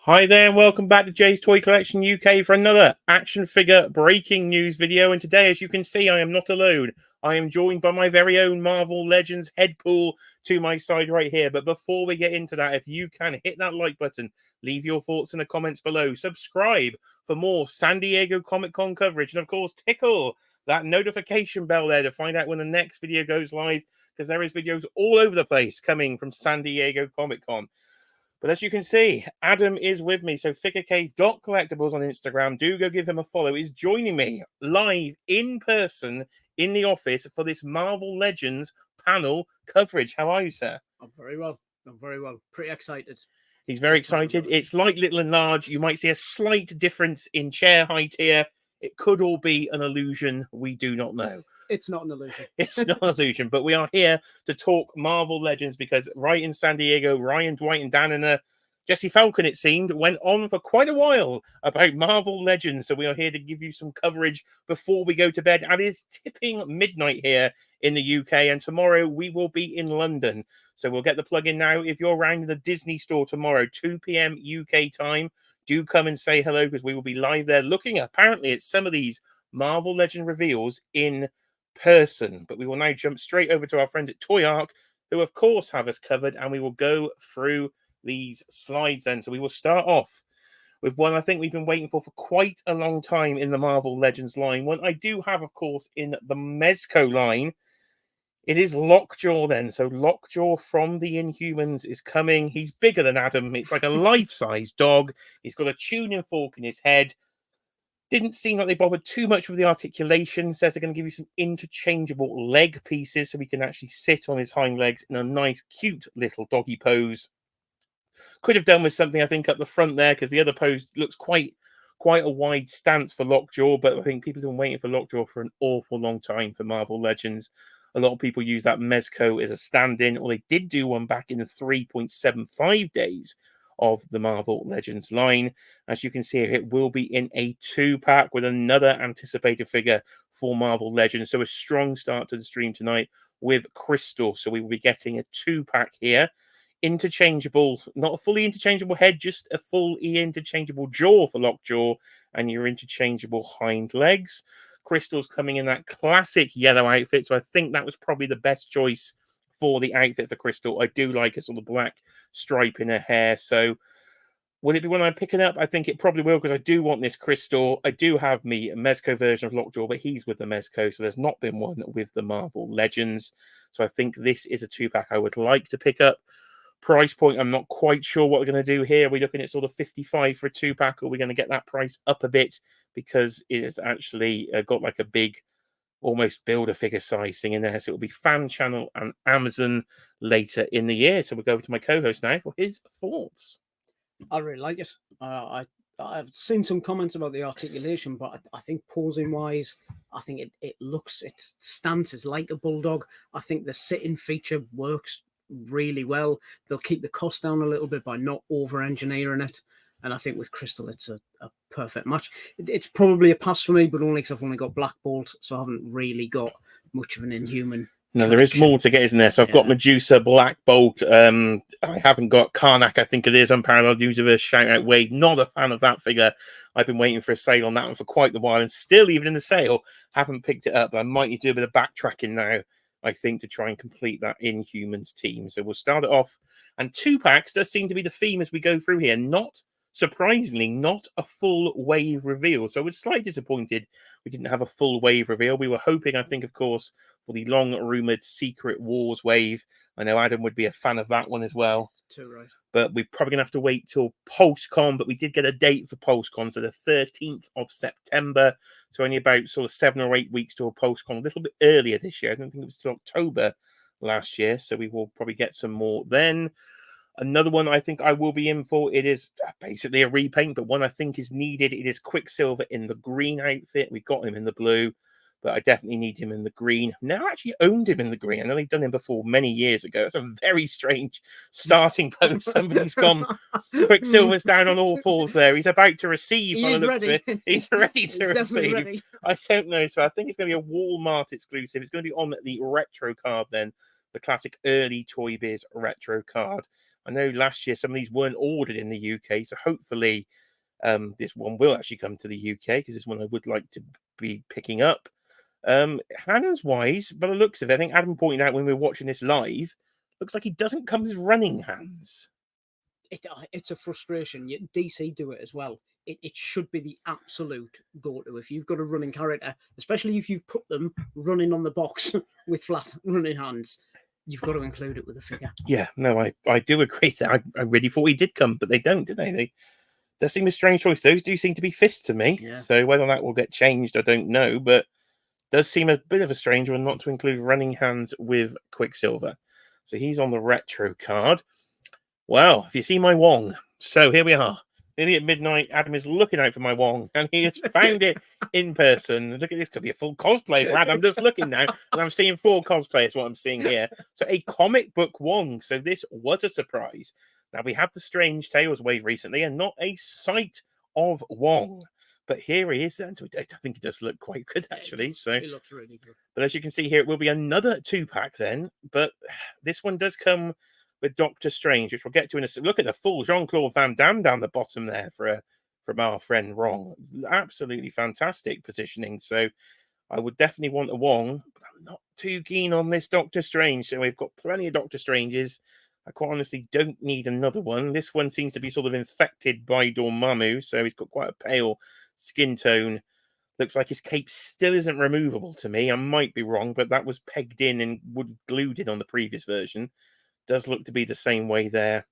Hi there and welcome back to Jay's Toy Collection UK for another action figure breaking news video. And today, as you can see, I am not alone. I am joined by my very own Marvel Legends Deadpool to my side right here. But before we get into that, if you can hit that like button, leave your thoughts in the comments below, subscribe for more San Diego Comic-Con coverage, and of course, tickle that notification bell there to find out when the next video goes live, because there is videos all over the place coming from San Diego Comic-Con. But as you can see, Adam is with me. So FigureCave.collectibles on Instagram. Do go give him a follow. He's joining me live in person in the office for this Marvel Legends panel coverage. How are you, sir? I'm very well. Pretty excited. He's very excited. It's like little and large. You might see a slight difference in chair height here. It could all be an illusion. We do not know. It's not an illusion. It's not an illusion, but we are here to talk Marvel Legends because right in San Diego, Ryan, Dwight, and Dan and Jesse Falcon, it seemed, went on for quite a while about Marvel Legends. So we are here to give you some coverage before we go to bed. And it is tipping midnight here in the UK, and tomorrow we will be in London. So we'll get the plug in now. If you're around in the Disney store tomorrow, 2 p.m. UK time, do come and say hello because we will be live there looking apparently at some of these Marvel Legend reveals in person. But we will now jump straight over to our friends at Toy Arc, who of course have us covered, and we will go through these slides then. So we will start off with one I think we've been waiting for quite a long time in the Marvel Legends line. One I do have, of course, in the Mezco line. It is Lockjaw then. So Lockjaw from the Inhumans is coming. He's bigger than Adam. It's like a life-size dog. He's got a tuning fork in his head. Didn't seem like they bothered too much with the articulation. Says they're going to give you some interchangeable leg pieces so he can actually sit on his hind legs in a nice, cute little doggy pose. Could have done with something, I think, up the front there because the other pose looks quite a wide stance for Lockjaw. But I think people have been waiting for Lockjaw for an awful long time for Marvel Legends. A lot of people use that Mezco as a stand-in, or they did do one back in the 3.75 days of the Marvel Legends line. As you can see here, it will be in a 2-pack with another anticipated figure for Marvel Legends. So a strong start to the stream tonight with Crystal. So we will be getting a 2-pack here. Interchangeable, not a fully interchangeable head, just a fully interchangeable jaw for Lockjaw and your interchangeable hind legs. Crystal's coming in that classic yellow outfit, so I think that was probably the best choice for the outfit for Crystal. I do like a sort of black stripe in her hair, so will it be when I'm picking up? I think it probably will because I do want this Crystal. I do have me a Mezco version of Lockjaw, but he's with the Mezco, so there's not been one with the Marvel Legends. So I think this is a 2-pack I would like to pick up. Price point, I'm not quite sure what we're going to do here. Are we looking at sort of 55 for a 2-pack, or are we going to get that price up a bit because it has actually got like a big, almost build-a-figure size thing in there. So it will be Fan Channel and Amazon later in the year. So we'll go over to my co-host now for his thoughts. I really like it. I've seen some comments about the articulation, but I think posing-wise, I think its stance is like a bulldog. I think the sitting feature works really well. They'll keep the cost down a little bit by not over-engineering it. And I think with Crystal, it's a perfect match. It's probably a pass for me, but only because I've only got Black Bolt, so I haven't really got much of an Inhuman. No, there is more to get, isn't there? So I've got Medusa, Black Bolt. I haven't got Karnak, I think it is. Unparalleled Universe, Shout Out Wade. Not a fan of that figure. I've been waiting for a sale on that one for quite a while, and still, even in the sale, haven't picked it up. But I might need to do a bit of backtracking now, I think, to try and complete that Inhumans team. So we'll start it off. And 2-packs does seem to be the theme as we go through here. Not surprisingly, not a full wave reveal. So I was slightly disappointed we didn't have a full wave reveal. We were hoping, I think, of course, for the long-rumoured Secret Wars wave. I know Adam would be a fan of that one as well. Too right. But we're probably going to have to wait till PulseCon. But we did get a date for PulseCon, so the 13th of September. So only about sort of 7 or 8 weeks till PulseCon. A little bit earlier this year. I don't think it was till October last year. So we will probably get some more then. Another one I think I will be in for, it is basically a repaint, but one I think is needed. It is Quicksilver in the green outfit. We got him in the blue, but I definitely need him in the green. Now I actually owned him in the green. I know they've done him before many years ago. It's a very strange starting pose. Somebody's gone. Quicksilver's down on all fours there. He's about to receive. He's ready. He's ready to receive. Ready. I don't know. So I think it's going to be a Walmart exclusive. It's going to be on the retro card then, the classic early Toy Biz retro card. I know last year some of these weren't ordered in the UK, so hopefully this one will actually come to the UK, because this one I would like to be picking up. Hands-wise, by the looks of it, I think Adam pointed out when we were watching this live, looks like he doesn't come with running hands. It's a frustration. DC do it as well. It should be the absolute go-to. If you've got a running character, especially if you've put them running on the box with flat running hands, you've got to include it with a figure. Yeah, no, I do agree that I really thought he did come, but they don't, did they? They does seem a strange choice. Those do seem to be fists to me. Yeah. So whether that will get changed, I don't know, but does seem a bit of a strange one not to include running hands with Quicksilver. So he's on the retro card. Well, if you see my Wong, so here we are. Nearly at midnight, Adam is looking out for my Wong, and he has found it in person. Look at this, could be a full cosplay for Adam. I'm just looking now, and I'm seeing 4 cosplayers, what I'm seeing here. So a comic book Wong. So this was a surprise. Now, we had the Strange Tales wave recently, and not a sight of Wong. But here he is, and I think he does look quite good, actually. So it looks really good. But as you can see here, it will be another 2-pack then. But this one does come with Doctor Strange, which we'll get to in a second. Look at the full Jean-Claude Van Damme down the bottom there from our friend Wong. Absolutely fantastic positioning. So I would definitely want a Wong, but I'm not too keen on this Doctor Strange. So we've got plenty of Doctor Stranges. I quite honestly don't need another one. This one seems to be sort of infected by Dormammu, so he's got quite a pale skin tone. Looks like his cape still isn't removable to me. I might be wrong, but that was pegged in and glued in on the previous version. Does look to be the same way there,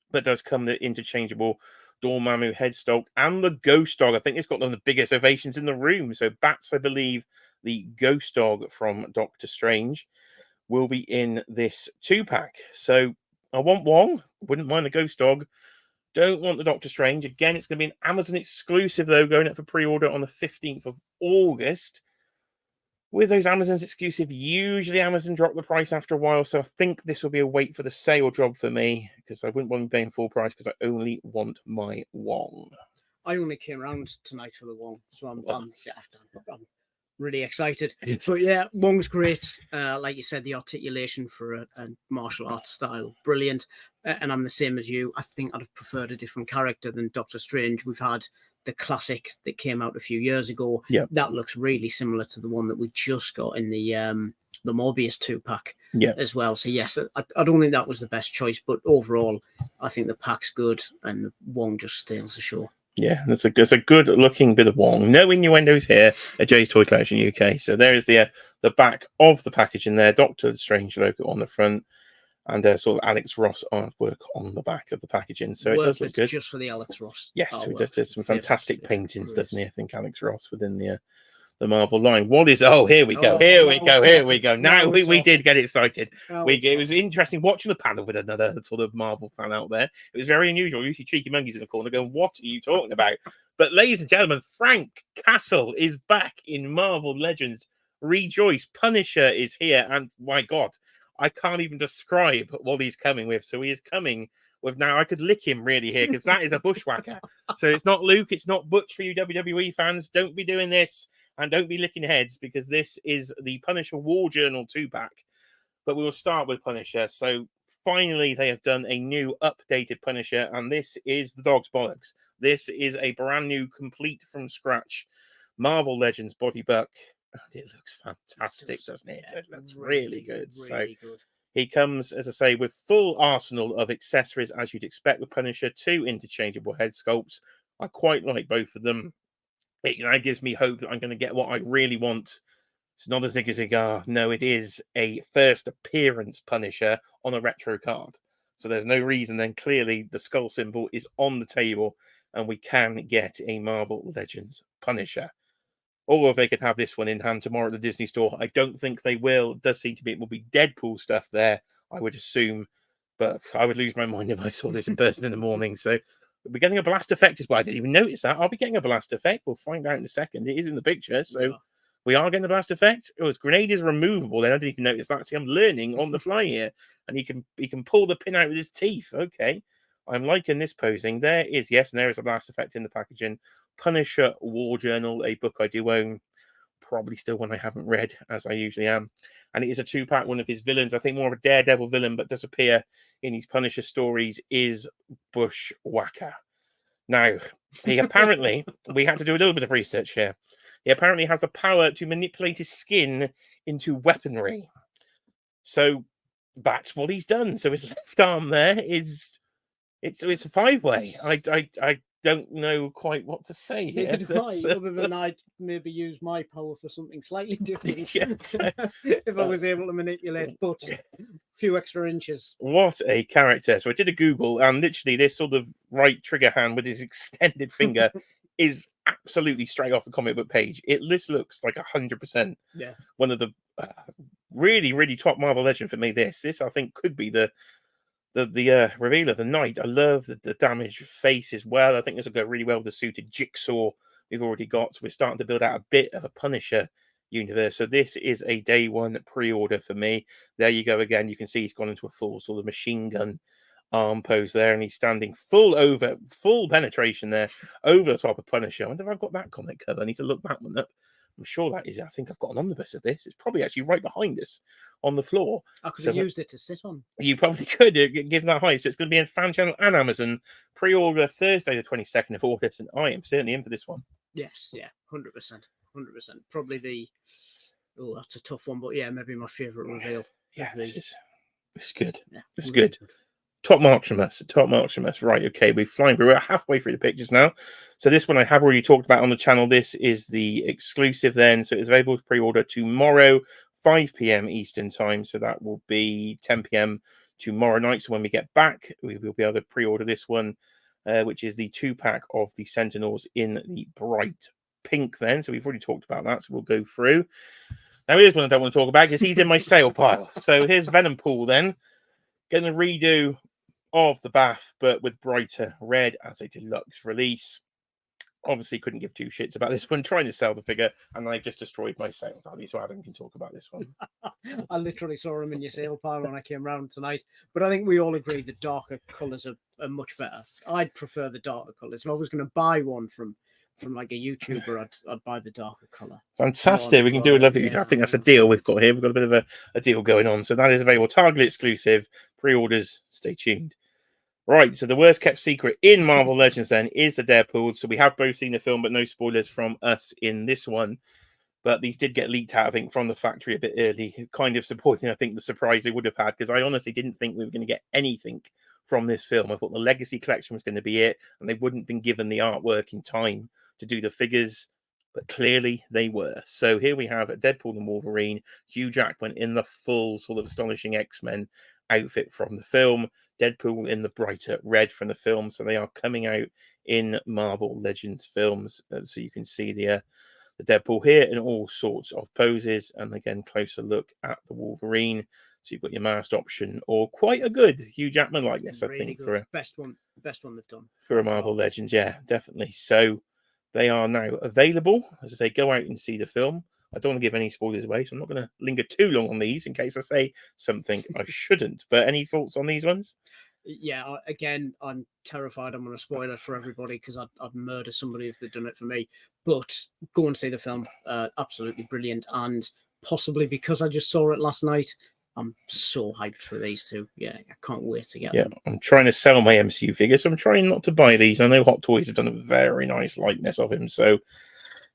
but does come the interchangeable Dormammu headstock and the Ghost Dog. I think it's got one of the biggest ovations in the room. So Bats, I believe, the Ghost Dog from Doctor Strange will be in this 2-pack. So I want Wong. Wouldn't mind the Ghost Dog. Don't want the Doctor Strange. Again, it's going to be an Amazon exclusive, though, going up for pre-order on the 15th of August. With those Amazon's exclusive, usually Amazon drop the price after a while, so I think this will be a wait for the sale job for me, because I wouldn't want to be paying full price, because I only want my Wong. I only came around tonight for the Wong, so I'm really excited. But yeah, Wong's great. Like you said, the articulation for a martial arts style, brilliant. And I'm the same as you. I think I'd have preferred a different character than Doctor Strange. We've had the classic that came out a few years ago. Yeah, that looks really similar to the one that we just got in the Morbius 2-pack as well. So yes, I don't think that was the best choice, but overall, I think the pack's good, and Wong just steals the show. Yeah, that's a good looking bit of Wong. No innuendos here at Jay's Toy Collection UK. So there is the back of the package in there. Doctor Strange logo on the front, and sort of Alex Ross artwork on the back of the packaging. So it does look good. Just for the Alex Ross. Yes, he does some fantastic paintings, doesn't he? I think Alex Ross within the Marvel line. What is? Oh, here we go. Here we go. Now we did get excited. It was interesting watching the panel with another sort of Marvel fan out there. It was very unusual. Usually cheeky monkeys in the corner going, "What are you talking about?" But ladies and gentlemen, Frank Castle is back in Marvel Legends. Rejoice! Punisher is here, and my God, I can't even describe what he's coming with. So he is coming with, now I could lick him really here, because that is a Bushwacker. So it's not Luke, it's not Butch for you WWE fans. Don't be doing this. And don't be licking heads, because this is the Punisher War Journal 2-pack. But we will start with Punisher. So finally, they have done a new updated Punisher, and this is the dog's bollocks. This is a brand new, complete from scratch Marvel Legends body buck. It looks fantastic, doesn't it? It looks really good. Really good. He comes, as I say, with full arsenal of accessories, as you'd expect with Punisher. 2 interchangeable head sculpts. I quite like both of them. It now gives me hope that I'm going to get what I really want. It's not a Ziggy Cigar. No, it is a first appearance Punisher on a retro card. So there's no reason then. Clearly, the skull symbol is on the table, and we can get a Marvel Legends Punisher. Or if they could have this one in hand tomorrow at the Disney store. I don't think they will. It does seem to be, it will be Deadpool stuff there, I would assume. But I would lose my mind if I saw this in person in the morning. So we're getting a blast effect as well. I didn't even notice that. I'll be getting a blast effect. We'll find out in a second. It is in the picture. So we are getting a blast effect. Oh, his grenade is removable. Then I didn't even notice that. See, I'm learning on the fly here. And he can pull the pin out with his teeth. Okay. I'm liking this posing. There is, yes, and there is a blast effect in the packaging. Punisher War Journal, a book I do own. probably still one I haven't read, as I usually am. And it is a 2-pack. One of his villains, I think more of a Daredevil villain, but does appear in his Punisher stories, is Bushwacker. Now, he apparently, we had to do a little bit of research here. He apparently has the power to manipulate his skin into weaponry. So that's what he's done. So his left arm there is it's a 5-way. I don't know quite what to say here. Neither do I, other than I'd maybe use my power for something slightly different. Yes. If I was able to manipulate but a few extra inches. What a character. So I did a Google, and literally this sort of right trigger hand with his extended finger is absolutely straight off the comic book page. This looks like 100%. Yeah. One of the really, really top Marvel Legend for me. This I think could be the reveal of the night. I love the damaged face as well. I think this will go really well with the suited Jigsaw we've already got. So we're starting to build out a bit of a Punisher universe. So this is a day one pre-order for me. There you go again. You can see he's gone into a full sort of machine gun arm pose there, and he's standing full penetration there over the top of Punisher. I wonder if I've got that comic cover. I need to look that one up. I'm sure that is. I think I've got an omnibus of this. It's probably actually right behind us on the floor. I could have used it to sit on. You probably could, given that height. So it's going to be in Fan Channel and Amazon. Pre-order Thursday, the 22nd of August, and I am certainly in for this one. Yes, yeah, 100%. Probably that's a tough one, but yeah, maybe my favourite reveal. Yeah, this is good. Yeah, it's good. Top marks from us. Right, okay, we're flying through. We're halfway through the pictures now. So this one I have already talked about on the channel. This is the exclusive then. So it's available to pre-order tomorrow, 5 p.m. Eastern time. So that will be 10 p.m. tomorrow night. So when we get back, we will be able to pre-order this one, which is the 2-pack of the Sentinels in the bright pink then. So we've already talked about that. So we'll go through. Now here's one I don't want to talk about because he's in my sale pile. So here's Venompool then. Getting a redo of the bath, but with brighter red as a deluxe release. Obviously, couldn't give two shits about this one. Trying to sell the figure, and I've just destroyed my sale value, so Adam can talk about this one. I literally saw him in your sale pile when I came round tonight, but I think we all agree the darker colours are much better. I'd prefer the darker colours. If I was going to buy one from like a YouTuber, I'd buy the darker colour. Fantastic. We can do a lovely. I think that's a deal we've got here. We've got a bit of a deal going on. So that is available. Target exclusive. Pre-orders. Stay tuned. Right. So the worst kept secret in Marvel Legends then is the Deadpool. So we have both seen the film, but no spoilers from us in this one. But these did get leaked out, I think, from the factory a bit early, kind of supporting, I think, the surprise they would have had, because I honestly didn't think we were going to get anything from this film. I thought the Legacy Collection was going to be it, and they wouldn't have been given the artwork in time to do the figures, but clearly they were. So here we have a Deadpool and Wolverine, Hugh Jackman in the full sort of astonishing X-Men outfit from the film, Deadpool in the brighter red from the film. So they are coming out in Marvel Legends films. So you can see the Deadpool here in all sorts of poses, and again, closer look at the Wolverine. So you've got your masked option, or quite a good Hugh Jackman likeness, really I think, good. for a best one they've done for a Marvel Legends. Yeah, definitely. So they are now available. As I say, go out and see the film. I don't want to give any spoilers away, so I'm not going to linger too long on these in case I say something I shouldn't. But any thoughts on these ones? Yeah, again, I'm terrified I'm going to spoil it for everybody because I'd murder somebody if they'd done it for me. But go and see the film. Absolutely brilliant. And possibly because I just saw it last night, I'm so hyped for these two. Yeah, I can't wait to get them. I'm trying to sell my MCU figures, so I'm trying not to buy these. I know Hot Toys have done a very nice likeness of him, so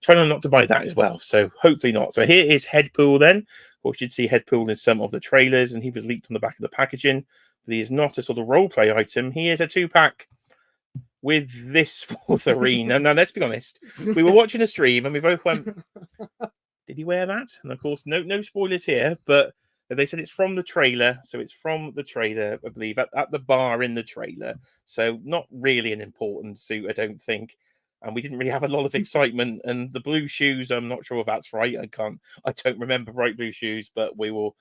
trying not to buy that as well. So hopefully not. So here is Deadpool then. Of course, you'd see Deadpool in some of the trailers, and he was leaked on the back of the packaging. But he is not a sort of role play item. He is a 2-pack with this Wolverine. And now let's be honest, we were watching a stream and we both went, "Did he wear that?" And of course, no spoilers here, but they said it's from the trailer. So it's from the trailer, I believe, at the bar in the trailer. So not really an important suit, I don't think. And we didn't really have a lot of excitement. And the blue shoes, I'm not sure if that's right. I don't remember bright blue shoes, but we will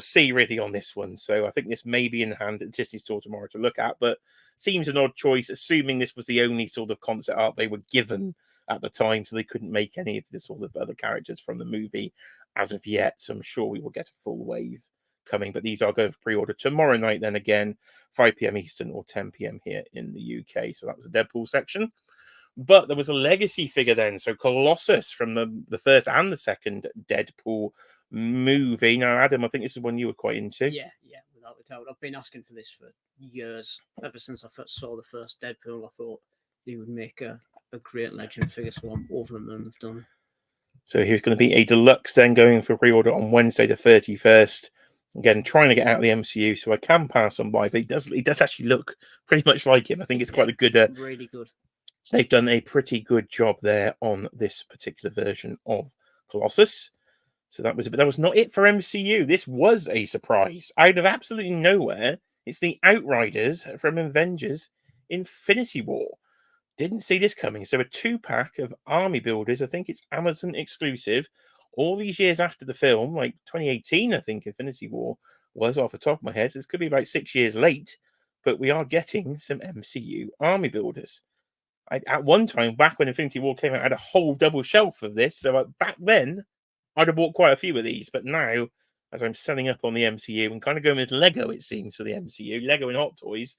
see really on this one. So I think this may be in hand at Disney Store tomorrow to look at, but seems an odd choice, assuming this was the only sort of concept art they were given at the time, so they couldn't make any of the sort of other characters from the movie as of yet. So I'm sure we will get a full wave coming, but these are going for pre-order tomorrow night, then again, 5 p.m. Eastern or 10 p.m. here in the UK. So that was the Deadpool section. But there was a legacy figure then. So Colossus from the first and the second Deadpool movie. Now, Adam, I think this is one you were quite into. Yeah, without a doubt. I've been asking for this for years. Ever since I first saw the first Deadpool, I thought they would make a great legend figure, so I'm over them and they've done. So here's going to be a deluxe then going for pre-order on Wednesday the 31st. Again, trying to get out of the MCU, so I can pass on by. But he does actually look pretty much like him. I think it's quite a good. Really good. They've done a pretty good job there on this particular version of Colossus. So that was not it for MCU. This was a surprise out of absolutely nowhere. It's the Outriders from Avengers Infinity War. Didn't see this coming. So a 2-pack of army builders. I think it's Amazon exclusive. All these years after the film, like 2018, I think Infinity War was, off the top of my head. So this could be about 6 years late, but we are getting some MCU army builders. At one time, back when Infinity War came out, I had a whole double shelf of this. So back then, I'd have bought quite a few of these. But now, as I'm selling up on the MCU and kind of going with Lego, it seems, for the MCU, Lego and Hot Toys,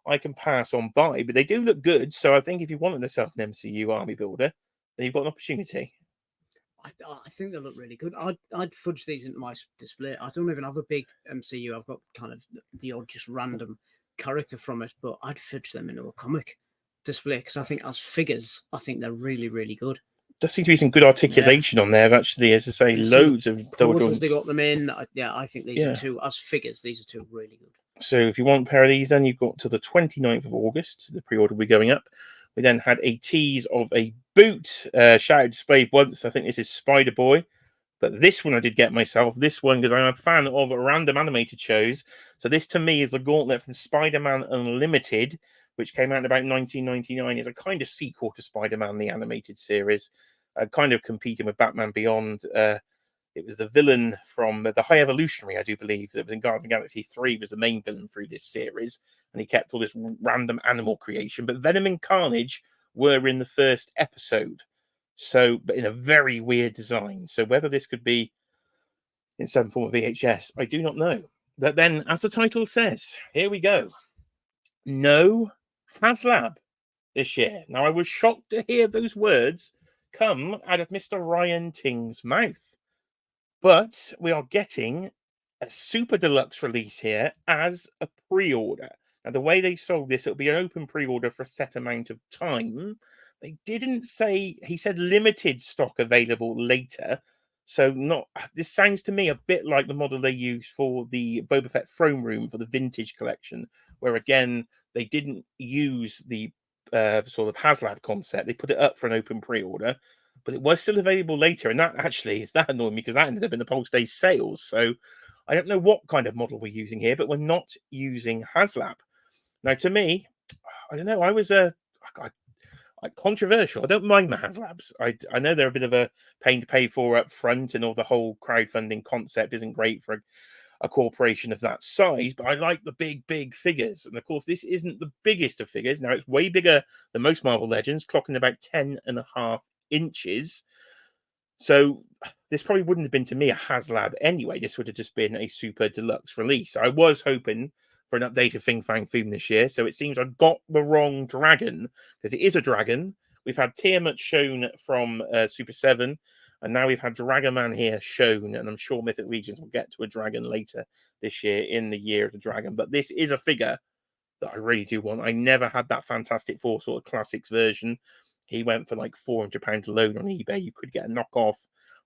I can pass on by. But they do look good. So I think if you wanted to sell an MCU army builder, then you've got an opportunity. I think they look really good. I'd fudge these into my display. I don't even have a big MCU. I've got kind of the odd just random character from it, but I'd fudge them into a comic display because I think as figures, I think they're really, really good. There seems to be some good articulation on there, actually, as I say, loads of double joints. They got them in. I think these are two, as figures, these are two really good. So if you want a pair of these, then you've got to the 29th of August. The pre-order will be going up. We then had a tease of a boot, shouted displayed once. I think this is Spider-Boy. But this one I did get myself. This one, because I'm a fan of random animated shows. So this, to me, is the gauntlet from Spider-Man Unlimited, which came out in about 1999. It's a kind of sequel to Spider-Man, the animated series, kind of competing with Batman Beyond. It was the villain from the High Evolutionary, I do believe, that was in Guardians of the Galaxy 3, was the main villain through this series. And he kept all this random animal creation. But Venom and Carnage were in the first episode. So, but in a very weird design. So whether this could be in some form of VHS, I do not know. But then, as the title says, here we go. No Haslab this year. Now, I was shocked to hear those words come out of Mr. Ryan Ting's mouth. But we are getting a super deluxe release here as a pre-order. Now, the way they sold this, it'll be an open pre-order for a set amount of time. They didn't say, he said limited stock available later. So this sounds to me a bit like the model they used for the Boba Fett throne room for the vintage collection, where again, they didn't use the sort of Haslab concept. They put it up for an open pre-order, but it was still available later. And that annoyed me because that ended up in the post-day sales. So I don't know what kind of model we're using here, but we're not using Haslab. Now, to me, I don't know. I was controversial. I don't mind the Haslabs. I know they're a bit of a pain to pay for up front, and all the whole crowdfunding concept isn't great for a corporation of that size, but I like the big figures. And of course, this isn't the biggest of figures. Now, it's way bigger than most Marvel Legends, clocking about 10.5 inches. So this probably wouldn't have been, to me, a Haslab anyway. This would have just been a super deluxe release. I was hoping for an update of Fing Fang Foom this year, so it seems I got the wrong dragon, because it is a dragon. We've had Tiamat shown from Super 7, and now we've had Dragon Man here shown, and I'm sure Mythic Legions will get to a dragon later this year in the Year of the Dragon. But this is a figure that I really do want. I never had that Fantastic Four sort of classics version. He went for like £400 alone on eBay. You could get a knockoff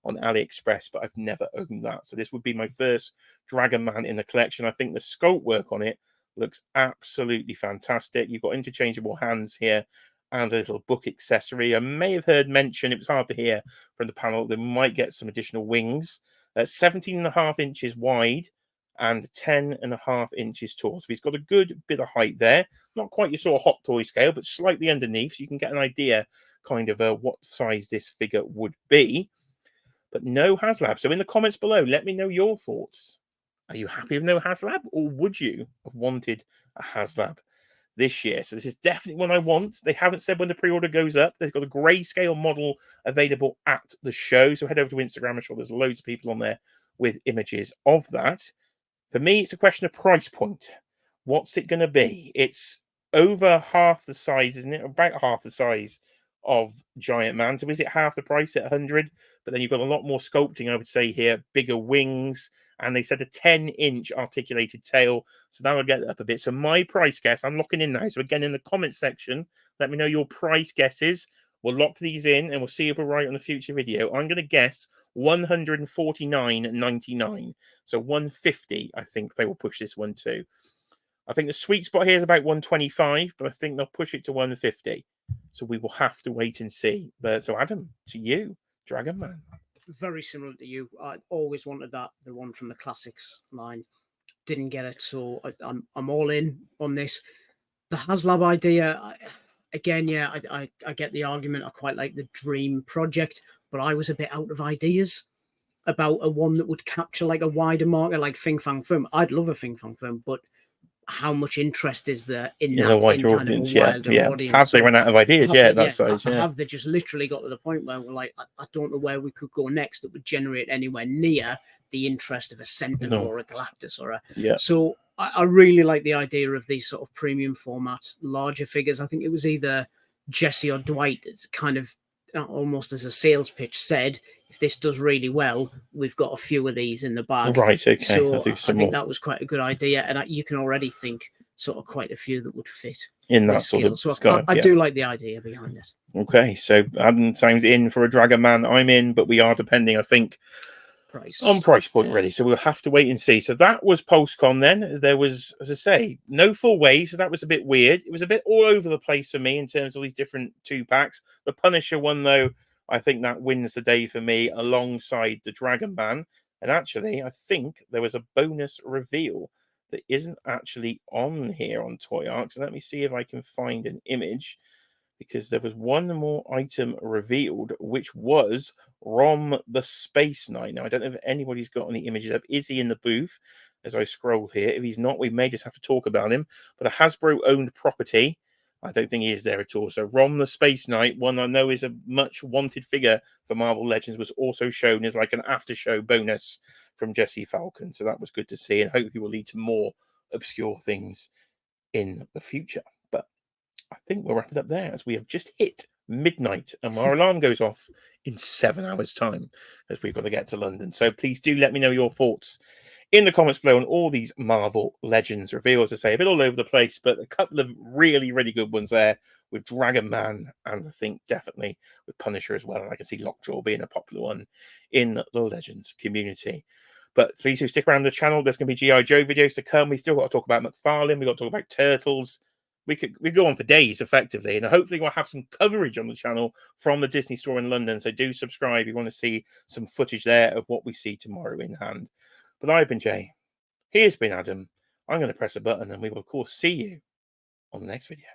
on AliExpress, but I've never owned that. So this would be my first Dragon Man in the collection. I think the sculpt work on it looks absolutely fantastic. You've got interchangeable hands here and a little book accessory. I may have heard mention, it was hard to hear from the panel, they might get some additional wings. 17.5 inches wide and 10.5 inches tall. So he's got a good bit of height there. Not quite your sort of Hot Toy scale, but slightly underneath, so you can get an idea kind of what size this figure would be. But no Haslab. So in the comments below, let me know your thoughts. Are you happy with no Haslab, or would you have wanted a Haslab this year? So this is definitely one I want. They haven't said when the pre-order goes up. They've got a grayscale model available at the show. So head over to Instagram. I'm sure there's loads of people on there with images of that. For me, it's a question of price point. What's it going to be? It's over half the size, isn't it? About half the size of Giant Man. So is it half the price at 100? But then you've got a lot more sculpting, I would say here, bigger wings, and they said a 10-inch articulated tail. So that'll get it up a bit. So my price guess, I'm locking in now. So again, in the comment section, let me know your price guesses. We'll lock these in and we'll see if we're right on the future video. I'm going to guess 149.99. So 150, I think they will push this one to. I think the sweet spot here is about 125, but I think they'll push it to 150. So we will have to wait and see. But so Adam, to you, Dragon Man. Very similar to you. I always wanted that, the one from the classics line. Didn't get it, so I'm all in on this. The Haslab idea, again, yeah, I get the argument. I quite like the Dream project, but I was a bit out of ideas about a one that would capture like a wider market, like Fing Fang Foom. I'd love a Fing Fang Foom, but how much interest is there in that, a wider in kind audience? of a wilder audience? Have they run out of ideas? That size. Have they just literally got to the point where we're like, I don't know where we could go next that would generate anywhere near the interest of a Sentinel or a Galactus or a. So I really like the idea of these sort of premium format, larger figures. I think it was either Jesse or Dwight. It's kind of almost as a sales pitch said, if this does really well, we've got a few of these in the bag. Right, okay. So I think that was quite a good idea. And you can already think sort of quite a few that would fit in that sort of scope. I do like the idea behind it. Okay, so Adam sounds in for a Dragon Man. I'm in, but we are depending, I think, on price point really. So we'll have to wait and see. So that was PostCon then. There was, as I say, no full wave, so that was a bit weird. It was a bit all over the place for me in terms of these different 2-packs. The Punisher one, though, I think that wins the day for me alongside the Dragon Man. And actually, I think there was a bonus reveal that isn't actually on here on Toy Arc. So let me see if I can find an image, because there was one more item revealed, which was Rom the Space Knight. Now, I don't know if anybody's got any images up. Is he in the booth as I scroll here? If he's not, we may just have to talk about him. But a Hasbro-owned property, I don't think he is there at all. So Rom the Space Knight, one I know is a much wanted figure for Marvel Legends, was also shown as like an after-show bonus from Jesse Falcon. So that was good to see, and hopefully will lead to more obscure things in the future. But I think we'll wrap it up there, as we have just hit midnight and our alarm goes off in 7 hours' time as we've got to get to London. So please do let me know your thoughts in the comments below on all these Marvel Legends reveals. I say a bit all over the place, but a couple of really, really good ones there with Dragon Man, and I think definitely with Punisher as well. And I can see Lockjaw being a popular one in the Legends community. But please do stick around the channel. There's going to be G.I. Joe videos to come. We still got to talk about McFarlane. We've got to talk about Turtles. We go on for days, effectively. And hopefully we'll have some coverage on the channel from the Disney store in London. So do subscribe if you want to see some footage there of what we see tomorrow in hand. But I've been Jay. Here's been Adam. I'm going to press a button and we will, of course, see you on the next video.